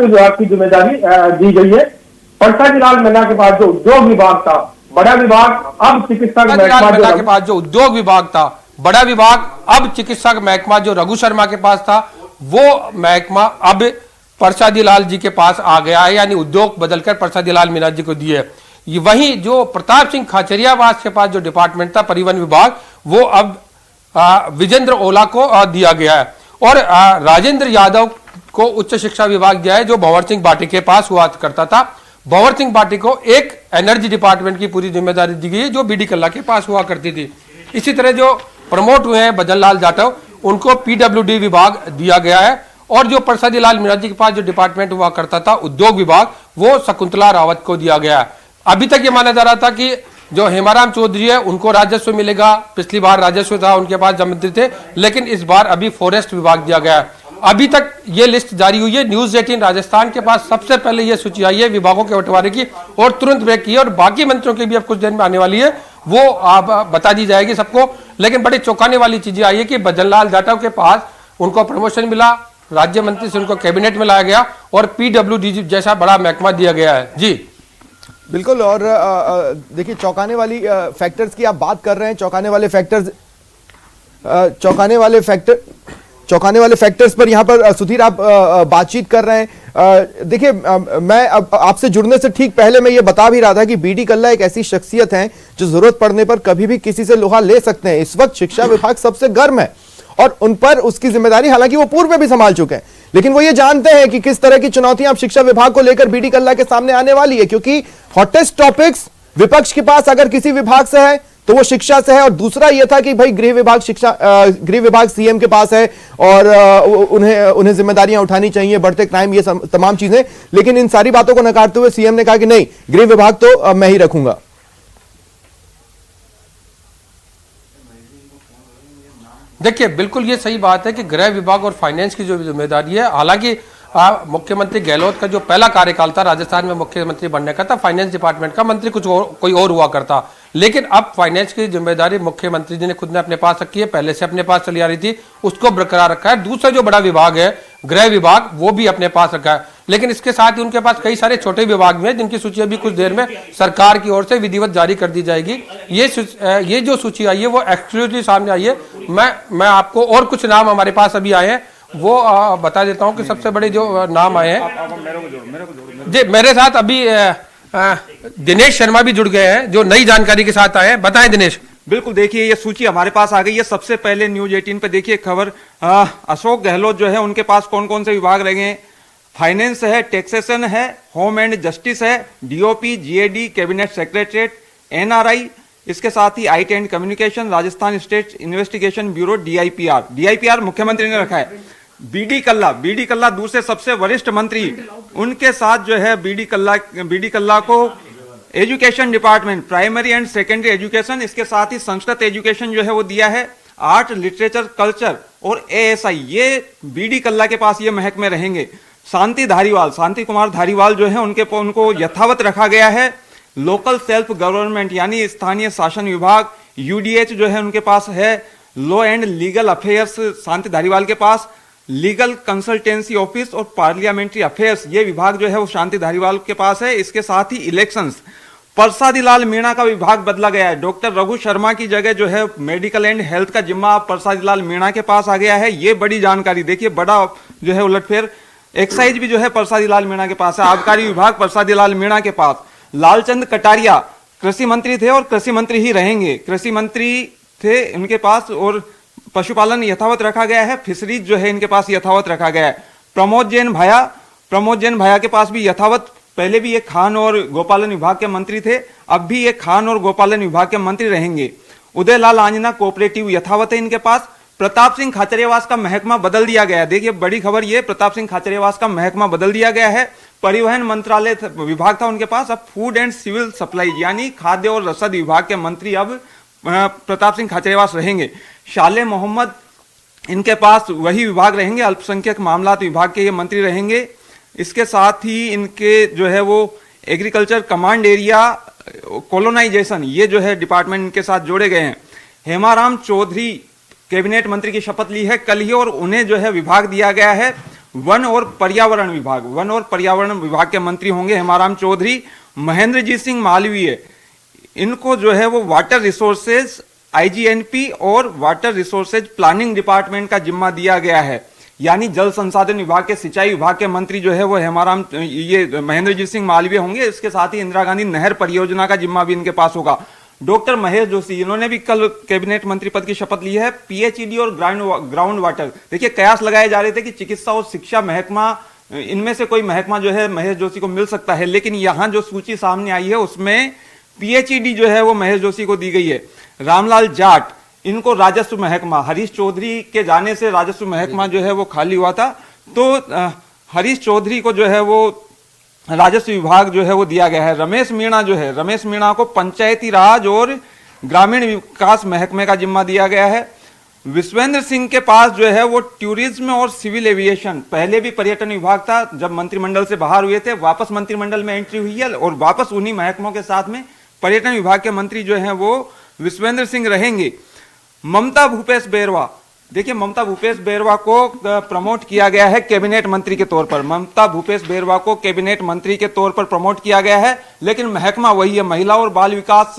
विभाग की जिम्मेदारी दी गई है। परसादी लाल मीणा के पास जो उद्योग विभाग था, बड़ा विभाग, अब चिकित्सा मीणा के पास जो उद्योग विभाग था, बड़ा विभाग, अब चिकित्सा का महकमा जो रघु शर्मा के पास था, वो महकमा अब परसादी लाल जी के पास आ गया है, यानी उद्योग बदलकर परसादी लाल मीणा जी को दिए। वहीं जो प्रताप सिंह खाचरियावास के पास जो डिपार्टमेंट था परिवहन विभाग, वो अब विजेंद्र ओला को दिया गया है। और राजेंद्र यादव को उच्च शिक्षा विभाग दिया है, जो भंवर सिंह भाटी के पास हुआ करता था। भंवर सिंह भाटी को एक एनर्जी डिपार्टमेंट की पूरी जिम्मेदारी दी गई है, जो बीडी कल्ला के पास हुआ करती थी। इसी तरह जो प्रमोट हुए हैं भजन लाल जाटव, उनको पीडब्ल्यूडी विभाग दिया गया है। और जो परसादी लाल मीणा जी के पास जो डिपार्टमेंट हुआ करता था उद्योग विभाग, वो शकुंतला रावत को दिया गया है। अभी तक ये माना जा रहा था कि जो हेमाराम चौधरी है उनको राजस्व मिलेगा, पिछली बार राजस्व था उनके पास जब मंत्री थे, लेकिन इस बार अभी फॉरेस्ट विभाग दिया गया है। अभी तक ये लिस्ट जारी हुई है, न्यूज 18 राजस्थान के पास सबसे पहले ये सूची आई है विभागों के बंटवारे की, और तुरंत ब्रेक की है, और बाकी मंत्रियों की भी अब कुछ दिन में आने वाली है, वो आप बता दी जाएगी सबको। लेकिन बड़ी चौंकाने वाली चीजें आई है कि भजन लाल जाटव के पास उनको प्रमोशन मिला, राज्य मंत्री से उनको कैबिनेट में लाया गया, और पीडब्ल्यूडी जैसा बड़ा महकमा दिया गया है। जी बिल्कुल। और देखिए, चौंकाने वाली फैक्टर्स की आप बात कर रहे हैं, चौंकाने वाले फैक्टर्स पर यहाँ पर सुधीर आप बातचीत कर रहे हैं। देखिए, मैं अब आपसे जुड़ने से ठीक पहले मैं ये बता भी रहा था कि बीडी कल्ला एक ऐसी शख्सियत हैं जो जरूरत पड़ने पर कभी भी किसी से लोहा ले सकते हैं। इस वक्त शिक्षा विभाग सबसे गर्म है और उन पर उसकी जिम्मेदारी, हालांकि वो पूर्व में भी संभाल चुके हैं, लेकिन वो ये जानते हैं कि किस तरह की चुनौतियां अब शिक्षा विभाग को लेकर बीडी कल्ला के सामने आने वाली है, क्योंकि हॉटेस्ट टॉपिक्स विपक्ष के पास अगर किसी विभाग से है तो वो शिक्षा से है। और दूसरा ये था कि भाई गृह विभाग सीएम के पास है और उन्हें जिम्मेदारियां उठानी चाहिए, बढ़ते क्राइम, ये तमाम चीजें। लेकिन इन सारी बातों को नकारते हुए सीएम ने कहा कि नहीं, गृह विभाग तो मैं ही रखूंगा। देखिए, बिल्कुल ये सही बात है कि गृह विभाग और फाइनेंस की जो जिम्मेदारी है, हालांकि मुख्यमंत्री गहलोत का जो पहला कार्यकाल था राजस्थान में मुख्यमंत्री बनने का था, फाइनेंस डिपार्टमेंट का मंत्री कोई और हुआ करता, लेकिन अब फाइनेंस की जिम्मेदारी मुख्यमंत्री जी ने खुद ने अपने पास रखी है, पहले से अपने पास चली आ रही थी, उसको बरकरार रखा है। दूसरा जो बड़ा विभाग है गृह विभाग, वो भी अपने पास रखा है, लेकिन इसके साथ ही उनके पास कई सारे छोटे विभाग भी हैं, जिनकी सूची अभी कुछ देर में सरकार की ओर से विधिवत जारी कर दी जाएगी। ये जो सूची आई है वो एक्सक्लूसिवली सामने आई है। मैं आपको और कुछ नाम हमारे पास अभी आए हैं वो बता देता हूं कि सबसे बड़े जो नाम आए हैं जी, मेरे साथ अभी दिनेश शर्मा भी जुड़ गए हैं जो नई जानकारी के साथ आए हैं। बताएं दिनेश। बिल्कुल, देखिए ये सूची हमारे पास आ गई है। सबसे पहले न्यूज 18 पे देखिए खबर, अशोक गहलोत जो है उनके पास कौन कौन से विभाग रह गए। फाइनेंस है, टैक्सेशन है, होम एंड जस्टिस है, DOP, GAD, cabinet secretariat, NRI, इसके साथ ही IT and communication, Rajasthan state investigation bureau, DIPR मुख्यमंत्री ने रखा है। बीडी कल्ला दूसरे सबसे वरिष्ठ मंत्री, उनके साथ जो है बीडी कल्ला को education department, primary and secondary education, इसके साथ ही संस्कृत एजुकेशन जो है वो दिया है। आर्ट, लिटरेचर, कल्चर और एएसआई, ये बीडी कल्ला के पास ये महकमे रहेंगे। शांति कुमार धारीवाल जो है उनको यथावत रखा गया है। लोकल सेल्फ गवर्नमेंट यानी स्थानीय शासन विभाग, यूडीएच जो है उनके पास है। Law and legal affairs Shanti Dhariwal के पास, लीगल कंसल्टेंसी ऑफिस और पार्लियामेंट्री अफेयर्स, ये विभाग जो है वो शांति धारीवाल के पास है। इसके साथ ही इलेक्शंस, परसादी लाल मीणा का विभाग बदला गया है। डॉक्टर रघु शर्मा की जगह जो है मेडिकल एंड हेल्थ का जिम्मा परसादी लाल मीणा के पास आ गया है। ये बड़ी जानकारी, देखिए बड़ा जो है उलटफेर। एक्साइज भी जो है परसादी लाल मीणा के पास है। आबकारी विभाग परसादी लाल मीणा के पास। लालचंद कटारिया कृषि मंत्री थे और कृषि मंत्री ही रहेंगे, कृषि मंत्री थे इनके पास, और पशुपालन यथावत रखा गया है। फिशरीज जो है इनके पास यथावत रखा गया है। प्रमोद जैन भाया के पास भी यथावत, पहले भी ये खान और गोपालन विभाग के मंत्री थे, अब भी ये खान और गोपालन विभाग के मंत्री रहेंगे। उदयलाल आंजना कोऑपरेटिव यथावत है इनके पास। प्रताप सिंह खाचरियावास का महकमा बदल दिया गया है। देखिए बड़ी खबर ये, प्रताप सिंह खाचरियावास का महकमा बदल दिया गया है। परिवहन मंत्रालय विभाग था उनके पास, अब फूड एंड सिविल सप्लाई यानी खाद्य और रसद विभाग के मंत्री अब प्रताप सिंह खाचरियावास रहेंगे। शाले मोहम्मद इनके पास वही विभाग रहेंगे, अल्पसंख्यक मामलात विभाग के ये मंत्री रहेंगे। इसके साथ ही इनके जो है वो एग्रीकल्चर कमांड एरिया कॉलोनाइजेशन, ये जो है डिपार्टमेंट इनके साथ जोड़े गए हैं। हेमाराम चौधरी कैबिनेट मंत्री की शपथ ली है कल ही, और उन्हें जो है विभाग दिया गया है वन और पर्यावरण विभाग के मंत्री होंगे हेमाराम चौधरी। महेंद्रजीत सिंह मालवीय, इनको जो है वो वाटर रिसोर्सेज आईजीएनपी और वाटर रिसोर्सेज प्लानिंग डिपार्टमेंट का जिम्मा दिया गया है। यानी जल संसाधन विभाग के सिंचाई विभाग के मंत्री जो है वो महेंद्रजीत सिंह मालवीय होंगे। इसके साथ ही इंदिरा गांधी नहर परियोजना का जिम्मा भी इनके पास होगा। डॉक्टर महेश जोशी, इन्होंने भी कल कैबिनेट मंत्री पद की शपथ ली है। पीएचईडी और ग्राउंड वाटर, देखिए कयास लगाए जा रहे थे कि चिकित्सा और शिक्षा महकमा, इनमें से कोई महकमा जो है महेश जोशी को मिल सकता है, लेकिन यहां जो सूची सामने आई है उसमें पीएचईडी जो है वो महेश जोशी को दी गई है। रामलाल जाट, इनको राजस्व महकमा, हरीश चौधरी के जाने से राजस्व महकमा जो है वो खाली हुआ था, तो हरीश चौधरी को जो है वो राजस्व विभाग जो है वो दिया गया है। रमेश मीणा को पंचायती राज और ग्रामीण विकास महकमे का जिम्मा दिया गया है। विश्वेंद्र सिंह के पास जो है वो टूरिज्म और सिविल एविएशन, पहले भी पर्यटन विभाग था, जब मंत्रिमंडल से बाहर हुए थे वापस मंत्रिमंडल में एंट्री हुई है और वापस उन्हीं महकमों के साथ में पर्यटन विभाग के मंत्री जो हैं वो विश्वेंद्र सिंह रहेंगे। ममता भूपेश बेरवा, देखिए ममता भूपेश बेरवा को प्रमोट किया गया है कैबिनेट मंत्री के तौर पर। ममता भूपेश बेरवा को कैबिनेट मंत्री के तौर पर प्रमोट किया गया है, लेकिन महकमा वही है, महिला और बाल विकास